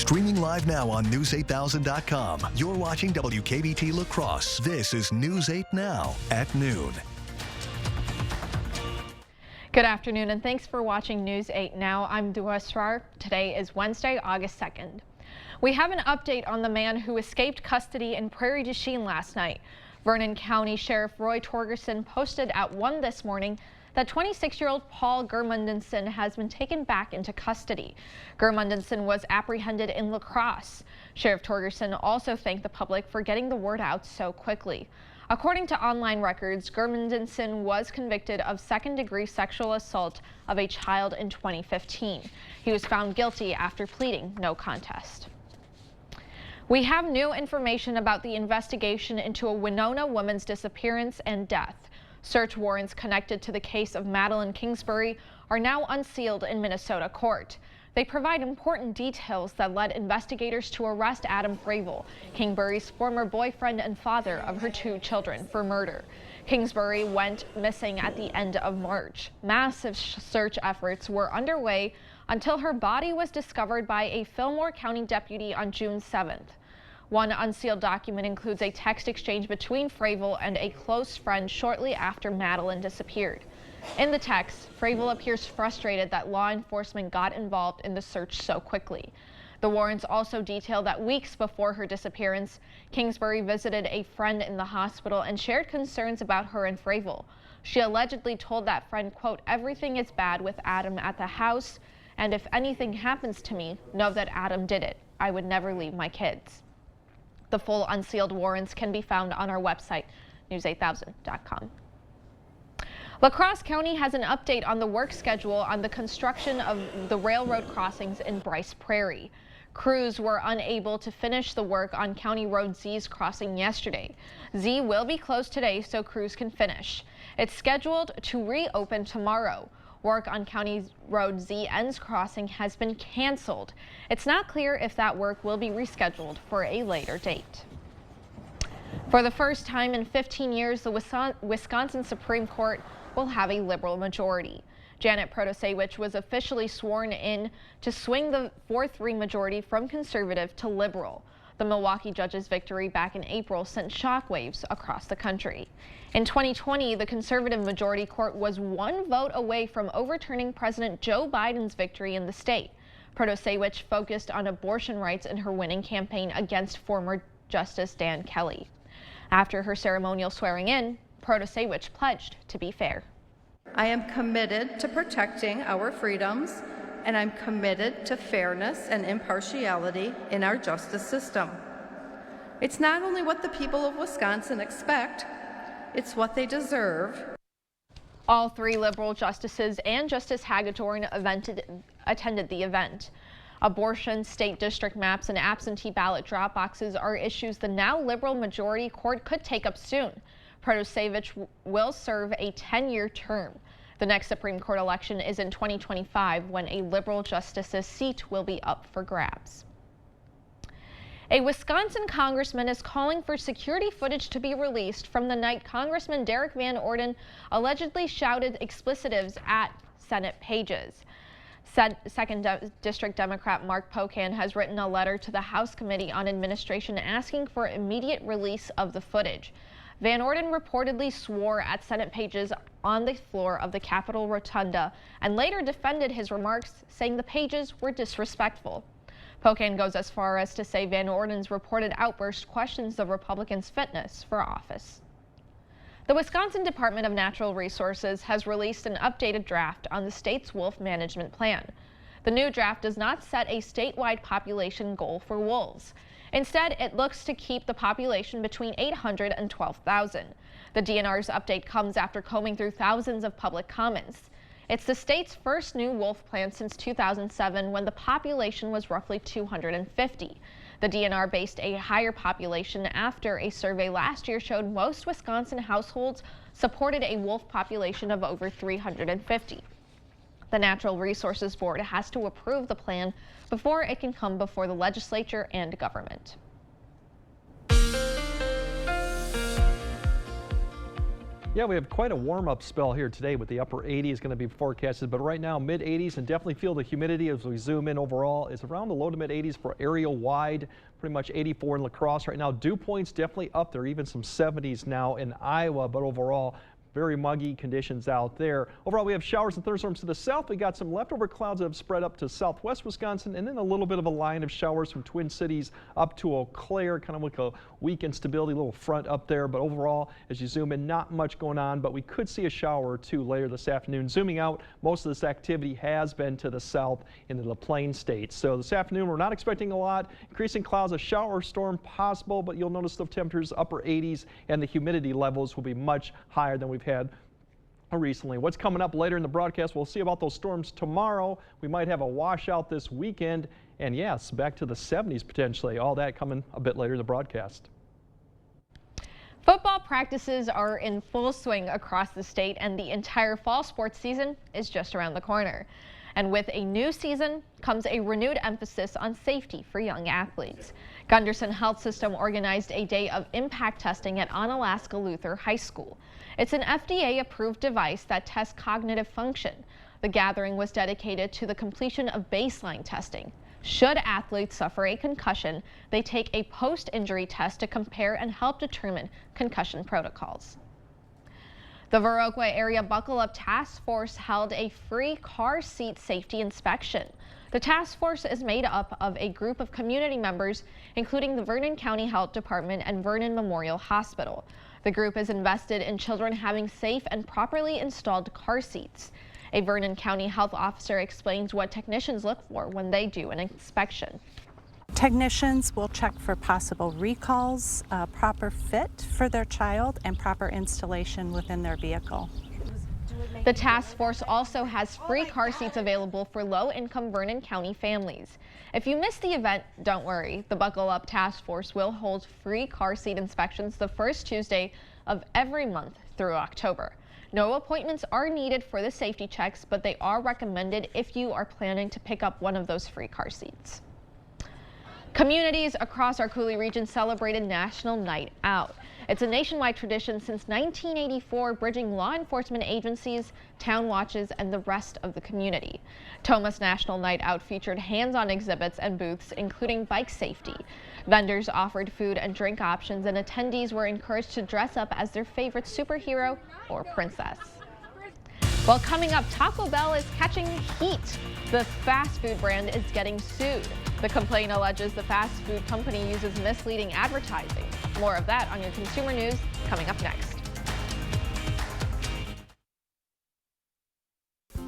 Streaming live now on News8000.com. You're watching WKBT La Crosse. This is News 8 Now at noon. Good afternoon and thanks for watching News 8 Now. I'm Dua Srar. Today is Wednesday, August 2nd. We have an update on the man who escaped custody in Prairie du Chien last night. Vernon County Sheriff Roy Torgerson posted at 1 this morning that 26-year-old Paul Gudmundsson has been taken back into custody. Gudmundsson was apprehended in La Crosse. Sheriff Torgerson also thanked the public for getting the word out so quickly. According to online records, Gudmundsson was convicted of second-degree sexual assault of a child in 2015. He was found guilty after pleading no contest. We have new information about the investigation into a Winona woman's disappearance and death. Search warrants connected to the case of Madeline Kingsbury are now unsealed in Minnesota court. They provide important details that led investigators to arrest Adam Fravel, Kingsbury's former boyfriend and father of her 2 children, for murder. Kingsbury went missing at the end of March. Massive search efforts were underway until her body was discovered by a Fillmore County deputy on June 7th. One unsealed document includes a text exchange between Fravel and a close friend shortly after Madeline disappeared. In the text, Fravel appears frustrated that law enforcement got involved in the search so quickly. The warrants also detail that weeks before her disappearance, Kingsbury visited a friend in the hospital and shared concerns about her and Fravel. She allegedly told that friend, quote, "Everything is bad with Adam at the house, and if anything happens to me, know that Adam did it. I would never leave my kids." The full unsealed warrants can be found on our website, news8000.com. La Crosse County has an update on the work schedule on the construction of the railroad crossings in Bryce Prairie. Crews were unable to finish the work on County Road Z's crossing yesterday. Z will be closed today so crews can finish. It's scheduled to reopen tomorrow. Work on County Road ZN's crossing has been canceled. It's not clear if that work will be rescheduled for a later date. For the first time in 15 years, the Wisconsin Supreme Court will have a liberal majority. Janet Protasiewicz was officially sworn in to swing the 4-3 majority from conservative to liberal. The Milwaukee judge's victory back in April sent shockwaves across the country. In 2020, the conservative majority court was 1 vote away from overturning President Joe Biden's victory in the state. Protasiewicz focused on abortion rights in her winning campaign against former Justice Dan Kelly. After her ceremonial swearing in, Protasiewicz pledged to be fair. I am committed to protecting our freedoms, and I'm committed to fairness and impartiality in our justice system. It's not only what the people of Wisconsin expect, it's what they deserve. All 3 liberal justices and Justice Hagedorn attended the event. Abortion, state district maps, and absentee ballot drop boxes are issues the now liberal majority court could take up soon. Protasiewicz will serve a 10-year term. The next Supreme Court election is in 2025 when a liberal justice's seat will be up for grabs. A Wisconsin congressman is calling for security footage to be released from the night Congressman Derek Van Orden allegedly shouted explicitives at Senate pages. Second District Democrat Mark Pocan has written a letter to the House Committee on Administration asking for immediate release of the footage. Van Orden reportedly swore at Senate pages on the floor of the Capitol Rotunda and later defended his remarks, saying the pages were disrespectful. Pocan goes as far as to say Van Orden's reported outburst questions the Republicans' fitness for office. The Wisconsin Department of Natural Resources has released an updated draft on the state's wolf management plan. The new draft does not set a statewide population goal for wolves. Instead, it looks to keep the population between 800 and 12,000. The DNR's update comes after combing through thousands of public comments. It's the state's first new wolf plan since 2007, when the population was roughly 250. The DNR based a higher population after a survey last year showed most Wisconsin households supported a wolf population of over 350. The Natural Resources Board has to approve the plan before it can come before the legislature and government. Yeah, we have quite a warm-up spell here today with the upper 80s going to be forecasted, but right now mid-80s, and definitely feel the humidity as we zoom in. Overall is around the low to mid-80s for area wide, pretty much 84 in La Crosse right now. Dew points definitely up there, even some 70s now in Iowa, but overall very muggy conditions out there. Overall, we have showers and thunderstorms to the south. We got some leftover clouds that have spread up to southwest Wisconsin, and then a little bit of a line of showers from Twin Cities up to Eau Claire, kind of like a weak instability, little front up there. But overall, as you zoom in, not much going on, but we could see a shower or two later this afternoon. Zooming out, most of this activity has been to the south into the Plain States. So this afternoon, we're not expecting a lot. Increasing clouds, a shower or storm possible, but you'll notice the temperatures upper 80s and the humidity levels will be much higher than we've had recently. What's coming up later in the broadcast, we'll see about those storms tomorrow. We might have a washout this weekend, and yes, back to the 70s potentially. All that coming a bit later in the broadcast. Football practices are in full swing across the state, and the entire fall sports season is just around the corner. And with a new season comes a renewed emphasis on safety for young athletes. Gunderson Health System organized a day of impact testing at Onalaska Luther High School. It's an FDA-approved device that tests cognitive function. The gathering was dedicated to the completion of baseline testing. Should athletes suffer a concussion, they take a post-injury test to compare and help determine concussion protocols. The Viroqua Area Buckle Up Task Force held a free car seat safety inspection. The task force is made up of a group of community members, including the Vernon County Health Department and Vernon Memorial Hospital. The group is invested in children having safe and properly installed car seats. A Vernon County health officer explains what technicians look for when they do an inspection. Technicians will check for possible recalls, proper fit for their child, and proper installation within their vehicle. The task force also has free car seats available for low-income Vernon County families. If you missed the event, don't worry. The Buckle Up Task Force will hold free car seat inspections the first Tuesday of every month through October. No appointments are needed for the safety checks, but they are recommended if you are planning to pick up one of those free car seats. Communities across our Coulee region celebrated National Night Out. It's a nationwide tradition since 1984, bridging law enforcement agencies, town watches, and the rest of the community. Thomas National Night Out featured hands-on exhibits and booths, including bike safety. Vendors offered food and drink options, and attendees were encouraged to dress up as their favorite superhero or princess. Well, coming up, Taco Bell is catching heat. The fast food brand is getting sued. The complaint alleges the fast food company uses misleading advertising. More of that on your consumer news coming up next.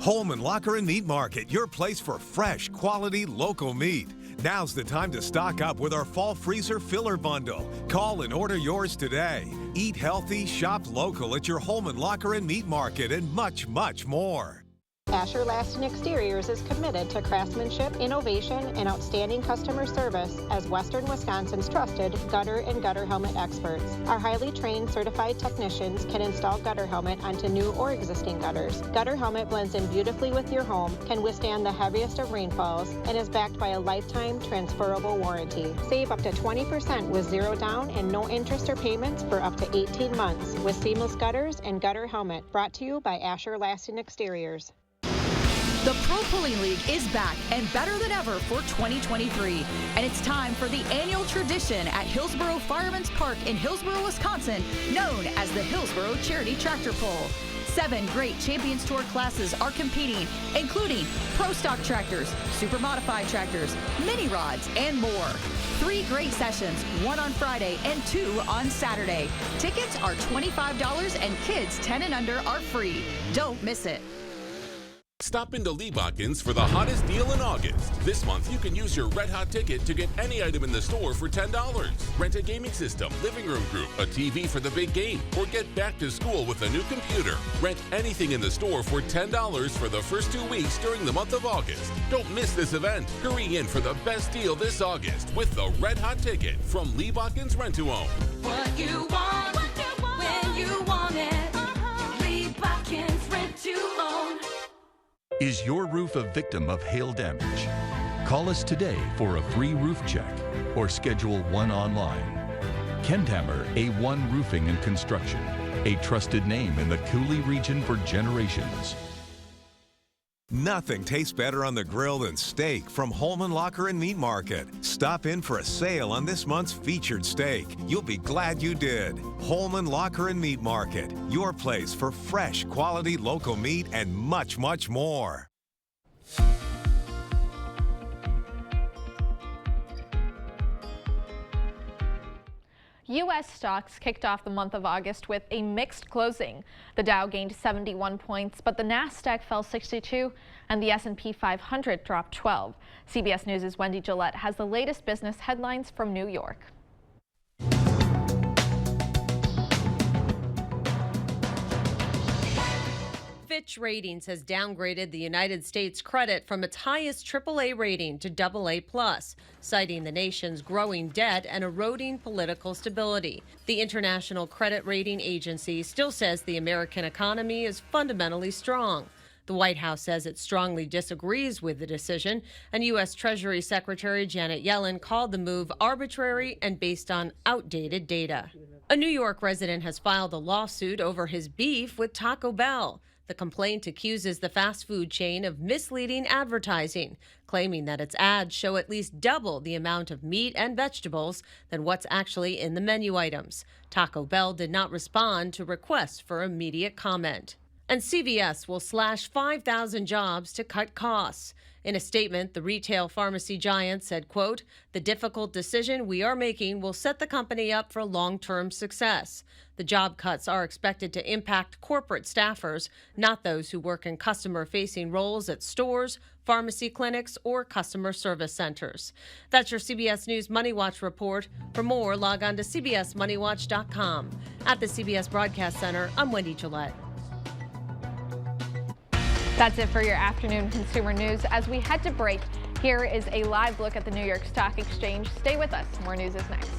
Holman Locker and Meat Market, your place for fresh, quality, local meat. Now's the time to stock up with our fall freezer filler bundle. Call and order yours today. Eat healthy, shop local at your Holman Locker and Meat Market, and much, much more. Asher Laston Exteriors is committed to craftsmanship, innovation, and outstanding customer service as Western Wisconsin's trusted gutter and gutter helmet experts. Our highly trained certified technicians can install gutter helmet onto new or existing gutters. Gutter helmet blends in beautifully with your home, can withstand the heaviest of rainfalls, and is backed by a lifetime transferable warranty. Save up to 20% with zero down and no interest or payments for up to 18 months with seamless gutters and gutter helmet. Brought to you by Asher Laston Exteriors. The Pro Pulling League is back and better than ever for 2023. And it's time for the annual tradition at Hillsboro Fireman's Park in Hillsboro, Wisconsin, known as the Hillsboro Charity Tractor Pull. 7 great Champions Tour classes are competing, including Pro Stock tractors, Super Modified tractors, mini rods, and more. 3 great sessions, 1 on Friday and 2 on Saturday. Tickets are $25 and kids 10 and under are free. Don't miss it. Stop into Lee Botkins for the hottest deal in August. This month, you can use your Red Hot ticket to get any item in the store for $10. Rent a gaming system, living room group, a TV for the big game, or get back to school with a new computer. Rent anything in the store for $10 for the first 2 weeks during the month of August. Don't miss this event. Hurry in for the best deal this August with the Red Hot ticket from Lee Botkins Rent to Own. What you want, when you want it. Lee Botkins Rent to Own. Is your roof a victim of hail damage? Call us today for a free roof check or schedule one online. Ken Tammer, A1 Roofing and Construction. a trusted name in the Cooley region for generations. Nothing tastes better on the grill than steak from Holman Locker and Meat Market. Stop in for a sale on this month's featured steak. You'll be glad you did. Holman Locker and Meat Market, your place for fresh, quality local meat and much, much more. U.S. stocks kicked off the month of August with a mixed closing. The Dow gained 71 points, but the Nasdaq fell 62 and the S&P 500 dropped 12. CBS News' Wendy Gillette has the latest business headlines from New York. Fitch Ratings has downgraded the United States credit from its highest AAA rating to AA+, citing the nation's growing debt and eroding political stability. The International Credit Rating Agency still says the American economy is fundamentally strong. The White House says it strongly disagrees with the decision, and U.S. Treasury Secretary Janet Yellen called the move arbitrary and based on outdated data. A New York resident has filed a lawsuit over his beef with Taco Bell. The complaint accuses the fast food chain of misleading advertising, claiming that its ads show at least double the amount of meat and vegetables than what's actually in the menu items. Taco Bell did not respond to requests for immediate comment. And CVS will slash 5,000 jobs to cut costs. In a statement, the retail pharmacy giant said, quote, "The difficult decision we are making will set the company up for long-term success. The job cuts are expected to impact corporate staffers, not those who work in customer-facing roles at stores, pharmacy clinics, or customer service centers." That's your CBS News Money Watch report. For more, log on to cbsmoneywatch.com. At the CBS Broadcast Center, I'm Wendy Gillette. That's it for your afternoon consumer news. As we head to break, here is a live look at the New York Stock Exchange. Stay with us. More news is next.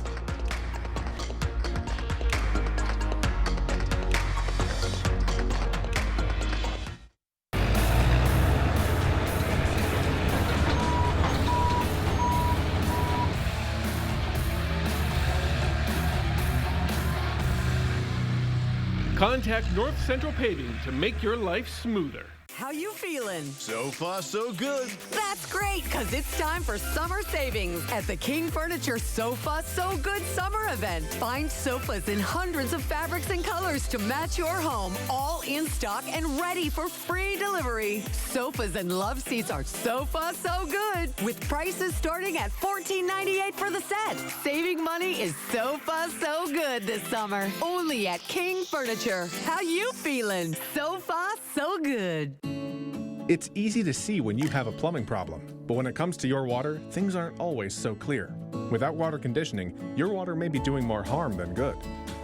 Contact North Central Paving to make your life smoother. How you feeling? So far, so good. That's great, because it's time for summer savings at the King Furniture Sofa So Good Summer Event. Find sofas in hundreds of fabrics and colors to match your home, all in stock and ready for free delivery. Sofas and love seats are so far so good, with prices starting at $14.98 for the set. Saving money is so far so good this summer, only at King Furniture. How you feeling? So far so good. It's easy to see when you have a plumbing problem, but when it comes to your water, things aren't always so clear. Without water conditioning, your water may be doing more harm than good.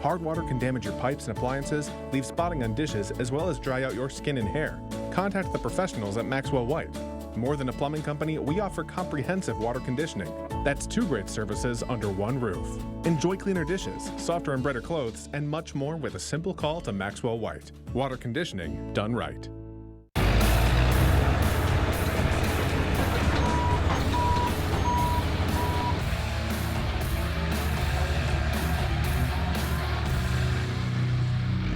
Hard water can damage your pipes and appliances, leave spotting on dishes, as well as dry out your skin and hair. Contact the professionals at Maxwell White. More than a plumbing company, we offer comprehensive water conditioning. That's 2 great services under one roof. Enjoy cleaner dishes, softer and brighter clothes, and much more with a simple call to Maxwell White. Water conditioning done right.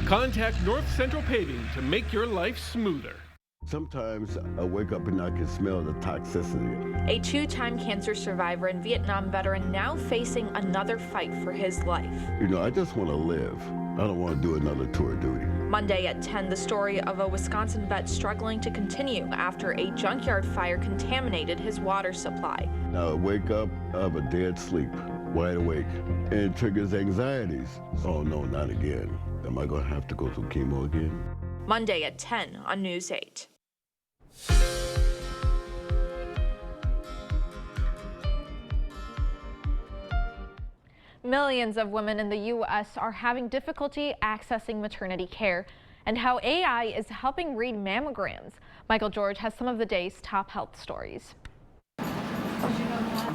Contact North Central Paving to make your life smoother. Sometimes I wake up and I can smell the toxicity. A 2-time cancer survivor and Vietnam veteran now facing another fight for his life. You know, I just want to live. I don't want to do another tour of duty. Monday at 10, the story of a Wisconsin vet struggling to continue after a junkyard fire contaminated his water supply. Now I wake up, I have a dead sleep, wide awake, and it triggers anxieties. Oh no, not again. Am I going to have to go through chemo again? Monday at 10 on News 8. Millions of women in the U.S. are having difficulty accessing maternity care, and how AI is helping read mammograms. Michael George has some of the day's top health stories.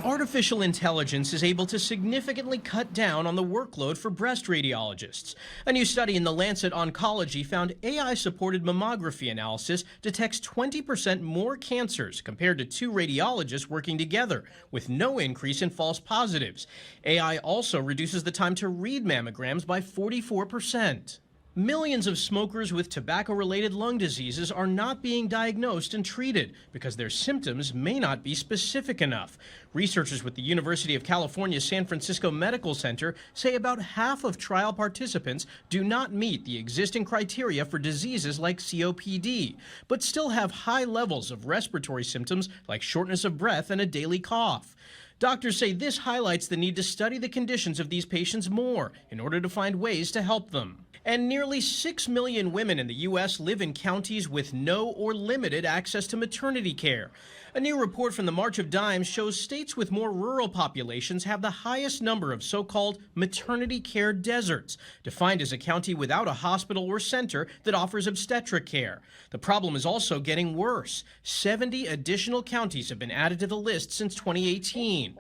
Artificial intelligence is able to significantly cut down on the workload for breast radiologists. A new study in The Lancet Oncology found AI-supported mammography analysis detects 20% more cancers compared to 2 radiologists working together, with no increase in false positives. AI also reduces the time to read mammograms by 44%. Millions of smokers with tobacco-related lung diseases are not being diagnosed and treated because their symptoms may not be specific enough. Researchers with the University of California San Francisco Medical Center say about half of trial participants do not meet the existing criteria for diseases like COPD, but still have high levels of respiratory symptoms like shortness of breath and a daily cough. Doctors say this highlights the need to study the conditions of these patients more in order to find ways to help them. And nearly 6 million women in the U.S. live in counties with no or limited access to maternity care. A new report from the March of Dimes shows states with more rural populations have the highest number of so-called maternity care deserts, defined as a county without a hospital or center that offers obstetric care. The problem is also getting worse. 70 additional counties have been added to the list since 2018.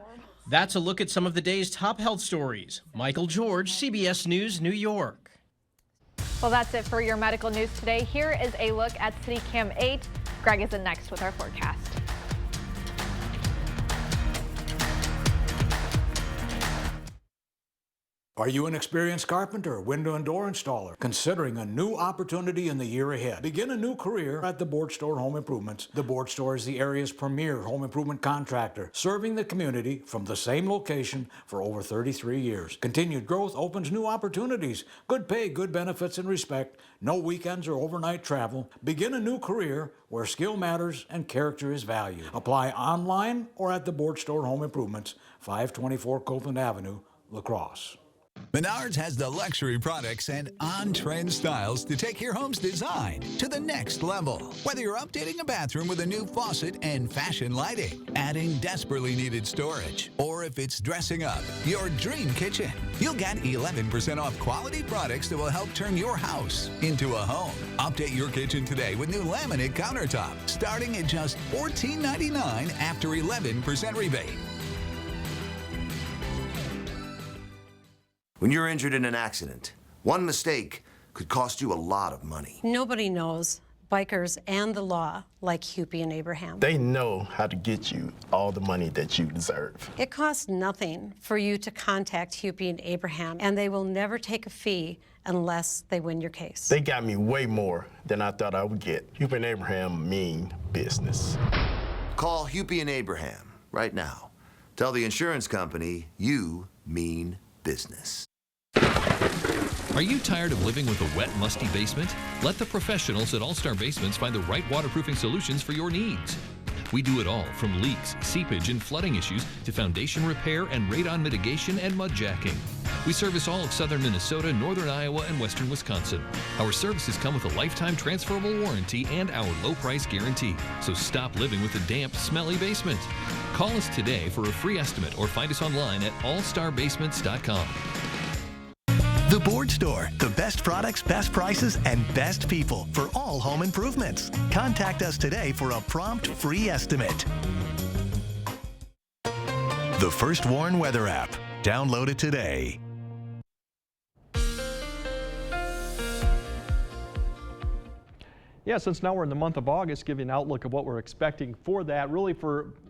That's a look at some of the day's top health stories. Michael George, CBS News, New York. Well, that's it for your medical news today. Here is a look at CityCam 8. Greg is in next with our forecast. Are you an experienced carpenter, window and door installer, considering a new opportunity in the year ahead? Begin a new career at the Board Store Home Improvements. The Board Store is the area's premier home improvement contractor, serving the community from the same location for over 33 years. Continued growth opens new opportunities, good pay, good benefits and respect, no weekends or overnight travel. Begin a new career where skill matters and character is valued. Apply online or at the Board Store Home Improvements, 524 Copeland Avenue, La Crosse. Menards has the luxury products and on-trend styles to take your home's design to the next level. Whether you're updating a bathroom with a new faucet and fashion lighting, adding desperately needed storage, or if it's dressing up your dream kitchen, you'll get 11% off quality products that will help turn your house into a home. Update your kitchen today with new laminate countertop, starting at just $14.99 after 11% rebate. When you're injured in an accident, one mistake could cost you a lot of money. Nobody knows bikers and the law like Hupy and Abraham. They know how to get you all the money that you deserve. It costs nothing for you to contact Hupy and Abraham, and they will never take a fee unless they win your case. They got me way more than I thought I would get. Hupy and Abraham mean business. Call Hupy and Abraham right now. Tell the insurance company you mean business. Are you tired of living with a wet, musty basement? Let the professionals at All-Star Basements find the right waterproofing solutions for your needs. We do it all, from leaks, seepage, and flooding issues to foundation repair and radon mitigation and mud jacking. We service all of southern Minnesota, northern Iowa, and western Wisconsin. Our services come with a lifetime transferable warranty and our low price guarantee. So stop living with a damp, smelly basement. Call us today for a free estimate or find us online at allstarbasements.com. The Board Store, the best products, best prices, and best people for all home improvements. Contact us today for a prompt free estimate. The First Warn Weather app. Download it today. Yeah, since now we're in the month of August, give you an outlook of what we're expecting for that. Really,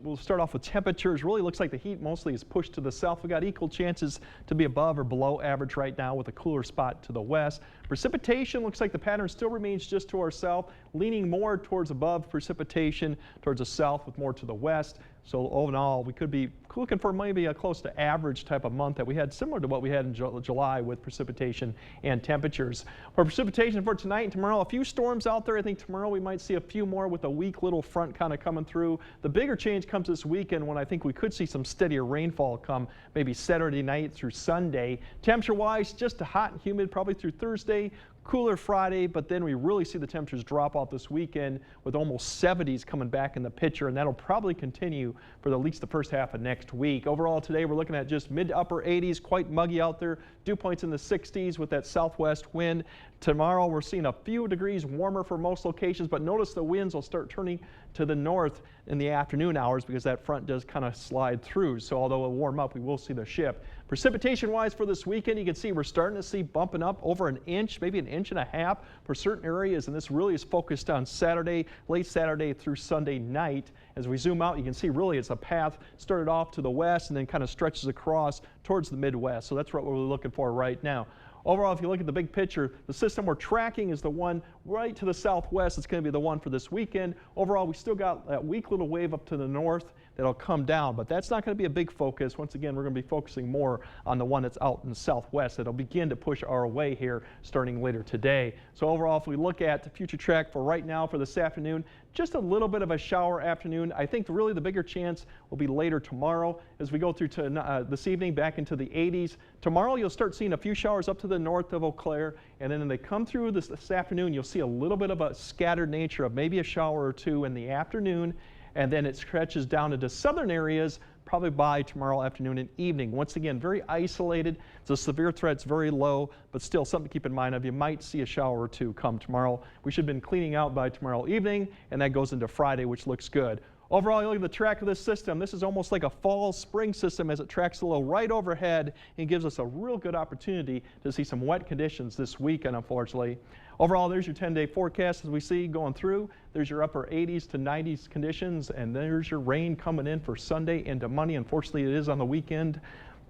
we'll start off with temperatures. Really looks like the heat mostly is pushed to the south. We've got equal chances to be above or below average right now with a cooler spot to the west. Precipitation looks like the pattern still remains just to our south, leaning more towards above precipitation, towards the south with more to the west. So all in all, we could be looking for maybe a close to average type of month that we had, similar to what we had in July with precipitation and temperatures. For precipitation for tonight and tomorrow, a few storms out there. I think tomorrow we might see a few more with a weak little front kind of coming through. The bigger change comes this weekend when I think we could see some steadier rainfall come maybe Saturday night through Sunday. Temperature-wise, just hot and humid probably through Thursday. Cooler Friday, but then we really see the temperatures drop off this weekend with almost 70s coming back in the picture, and that'll probably continue for at least the first half of next week. Overall today we're looking at just mid to upper 80s, quite muggy out there. Dew points in the 60s with that southwest wind. Tomorrow we're seeing a few degrees warmer for most locations, but notice the winds will start turning to the north in the afternoon hours because that front does kind of slide through. So although it'll warm up, we will see the shift. Precipitation wise for this weekend, you can see we're starting to see bumping up over an inch, maybe an inch and a half for certain areas, and this really is focused on Saturday, late Saturday through Sunday night. As we zoom out, you can see really it's a path started off to the west and then kind of stretches across towards the Midwest. So that's what we're looking for right now. Overall, if you look at the big picture, the system we're tracking is the one right to the southwest. It's going to be the one for this weekend. Overall, we still got that weak little wave up to the north that'll come down, but that's not going to be a big focus. Once again, we're going to be focusing more on the one that's out in the southwest. That'll begin to push our way here starting later today. So overall, if we look at the future track for right now for this afternoon, just a little bit of a shower afternoon. I think really the bigger chance will be later tomorrow as we go through to this evening back into the 80s. Tomorrow you'll start seeing a few showers up to the north of Eau Claire, and then when they come through this afternoon, you'll see a little bit of a scattered nature of maybe a shower or two in the afternoon, and then it stretches down into southern areas probably by tomorrow afternoon and evening. Once again, very isolated. The severe threat's very low, but still something to keep in mind of. You might see a shower or two come tomorrow. We should have been cleaning out by tomorrow evening, and that goes into Friday, which looks good. Overall, you look at the track of this system. This is almost like a fall-spring system as it tracks a little right overhead and gives us a real good opportunity to see some wet conditions this weekend, unfortunately. Overall, there's your 10-day forecast as we see going through. There's your upper 80s to 90s conditions, and there's your rain coming in for Sunday into Monday. Unfortunately, it is on the weekend,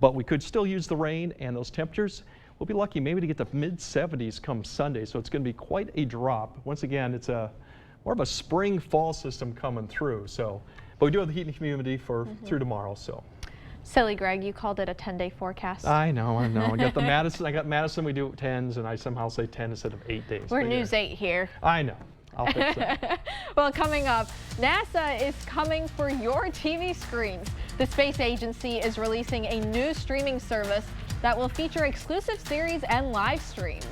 but we could still use the rain and those temperatures. We'll be lucky maybe to get the mid-70s come Sunday, so it's going to be quite a drop. Once again, it's more of a spring-fall system coming through. So, but we do have the heat and humidity for through tomorrow. So. Silly Greg, you called it a 10-day forecast. I know. I got the Madison. I got Madison. We do 10s, and I somehow say 10 instead of 8 days. We're News 8 here. I know. I'll fix that. Well, coming up, NASA is coming for your TV screens. The space agency is releasing a new streaming service that will feature exclusive series and live streams.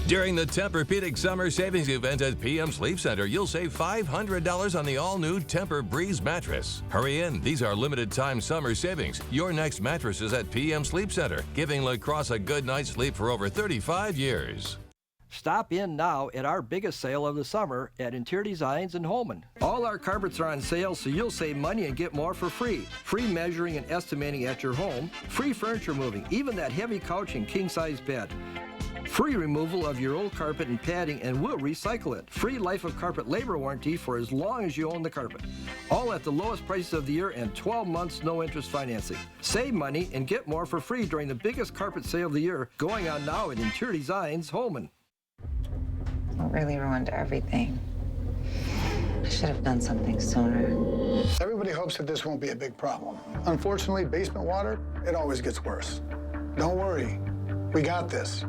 During the Tempur-Pedic Summer Savings Event at PM Sleep Center, you'll save $500 on the all-new Tempur-Breeze mattress. Hurry in. These are limited-time summer savings. Your next mattress is at PM Sleep Center, giving La Crosse a good night's sleep for over 35 years. Stop in now at our biggest sale of the summer at Interior Designs in Holman. All our carpets are on sale, so you'll save money and get more for free. Free measuring and estimating at your home. Free furniture moving, even that heavy couch and king-size bed. Free removal of your old carpet and padding, and we'll recycle it. Free life of carpet labor warranty for as long as you own the carpet. All at the lowest prices of the year and 12 months no interest financing. Save money and get more for free during the biggest carpet sale of the year, going on now at Interior Designs Holman. It really ruined everything. I should have done something sooner. Everybody hopes that this won't be a big problem. Unfortunately, basement water, it always gets worse. Don't worry, we got this.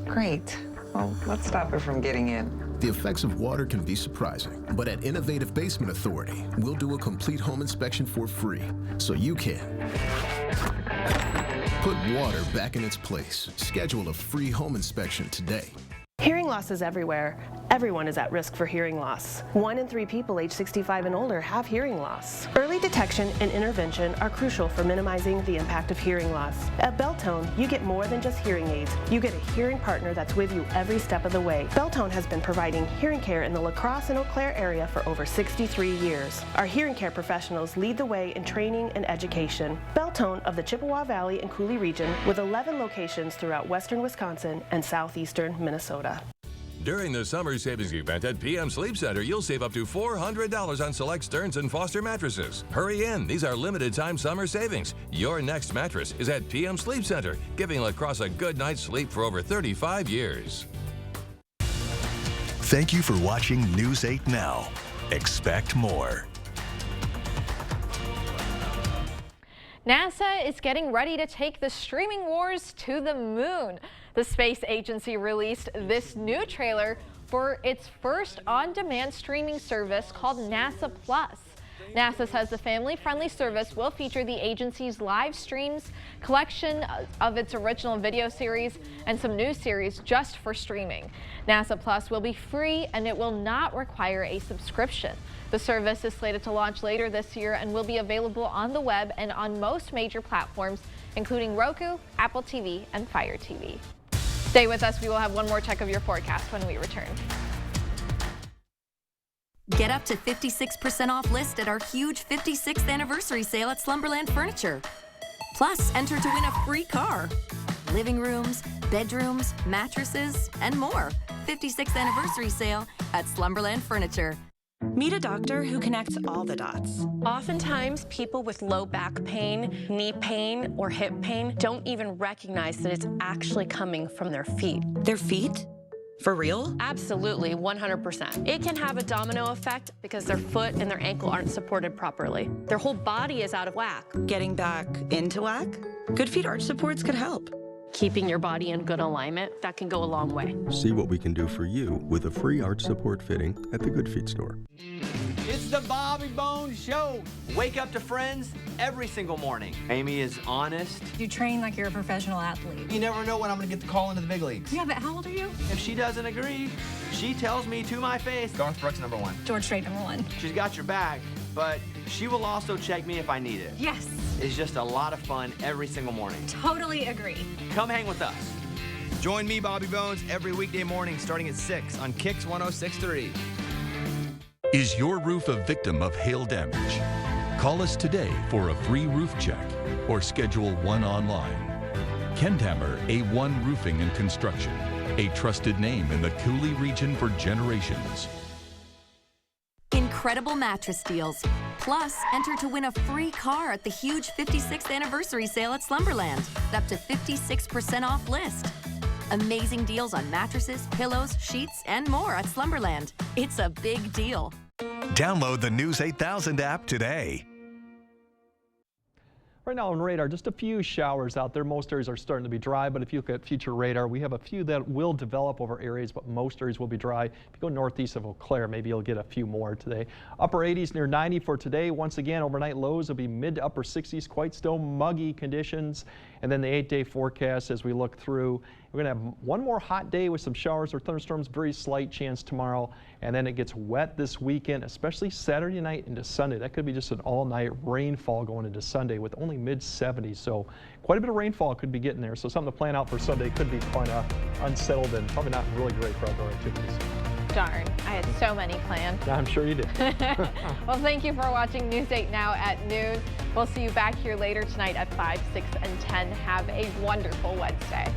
Great. Well, let's stop it from getting in. The effects of water can be surprising, but at Innovative Basement Authority, we'll do a complete home inspection for free, so you can put water back in its place. Schedule a free home inspection today. Hearing loss is everywhere. Everyone is at risk for hearing loss. 1 in 3 people age 65 and older have hearing loss. Early detection and intervention are crucial for minimizing the impact of hearing loss. At Beltone, you get more than just hearing aids. You get a hearing partner that's with you every step of the way. Beltone has been providing hearing care in the La Crosse and Eau Claire area for over 63 years. Our hearing care professionals lead the way in training and education. Beltone of the Chippewa Valley and Coulee region, with 11 locations throughout western Wisconsin and southeastern Minnesota. During the summer savings event at PM Sleep Center, you'll save up to $400 on select Stearns & Foster mattresses. Hurry in. These are limited-time summer savings. Your next mattress is at PM Sleep Center, giving La Crosse a good night's sleep for over 35 years. Thank you for watching News 8 Now. Expect more. NASA is getting ready to take the streaming wars to the moon. The space agency released this new trailer for its first on-demand streaming service called NASA Plus. NASA says the family-friendly service will feature the agency's live streams, collection of its original video series, and some new series just for streaming. NASA Plus will be free and it will not require a subscription. The service is slated to launch later this year and will be available on the web and on most major platforms, including Roku, Apple TV, and Fire TV. Stay with us. We will have one more check of your forecast when we return. Get up to 56% off list at our huge 56th anniversary sale at Slumberland Furniture. Plus, enter to win a free car. Living rooms, bedrooms, mattresses, and more. 56th anniversary sale at Slumberland Furniture. Meet a doctor who connects all the dots. Oftentimes, people with low back pain, knee pain, or hip pain don't even recognize that it's actually coming from their feet. Their feet? For real? Absolutely, 100%. It can have a domino effect because their foot and their ankle aren't supported properly. Their whole body is out of whack. Getting back into whack? Good Feet arch supports could help. Keeping your body in good alignment, that can go a long way. See what we can do for you with a free arch support fitting at the Good Feet store. It's the Bobby Bones Show. Wake up to friends every single morning. Amy is honest. You train like you're a professional athlete. You never know when I'm going to get the call into the big leagues. Yeah, but how old are you? If she doesn't agree, she tells me to my face. Garth Brooks, #1. George Strait, #1. She's got your back, but she will also check me if I need it. Yes. It's just a lot of fun every single morning. Totally agree. Come hang with us. Join me, Bobby Bones, every weekday morning starting at 6 on Kicks 106.3. Is your roof a victim of hail damage? Call us today for a free roof check or schedule one online. Kenthammer A1 Roofing and Construction, a trusted name in the Cooley region for generations. Incredible mattress deals. Plus, enter to win a free car at the huge 56th anniversary sale at Slumberland. Up to 56% off list. Amazing deals on mattresses, pillows, sheets, and more at Slumberland. It's a big deal. Download the News 8000 app today. Right now on radar, just a few showers out there. Most areas are starting to be dry, but if you look at future radar, we have a few that will develop over areas, but most areas will be dry. If you go northeast of Eau Claire, maybe you'll get a few more today. Upper 80s near 90 for today. Once again, overnight lows will be mid to upper 60s, quite still muggy conditions. And then the 8-day forecast as we look through, we're going to have one more hot day with some showers or thunderstorms, very slight chance tomorrow. And then it gets wet this weekend, especially Saturday night into Sunday. That could be just an all-night rainfall going into Sunday with only mid-70s. So quite a bit of rainfall could be getting there. So something to plan out for Sunday. Could be kind of unsettled and probably not really great for outdoor activities. Darn, I had so many planned. Yeah, I'm sure you did. Well, thank you for watching News 8 Now at noon. We'll see you back here later tonight at 5, 6, and 10. Have a wonderful Wednesday.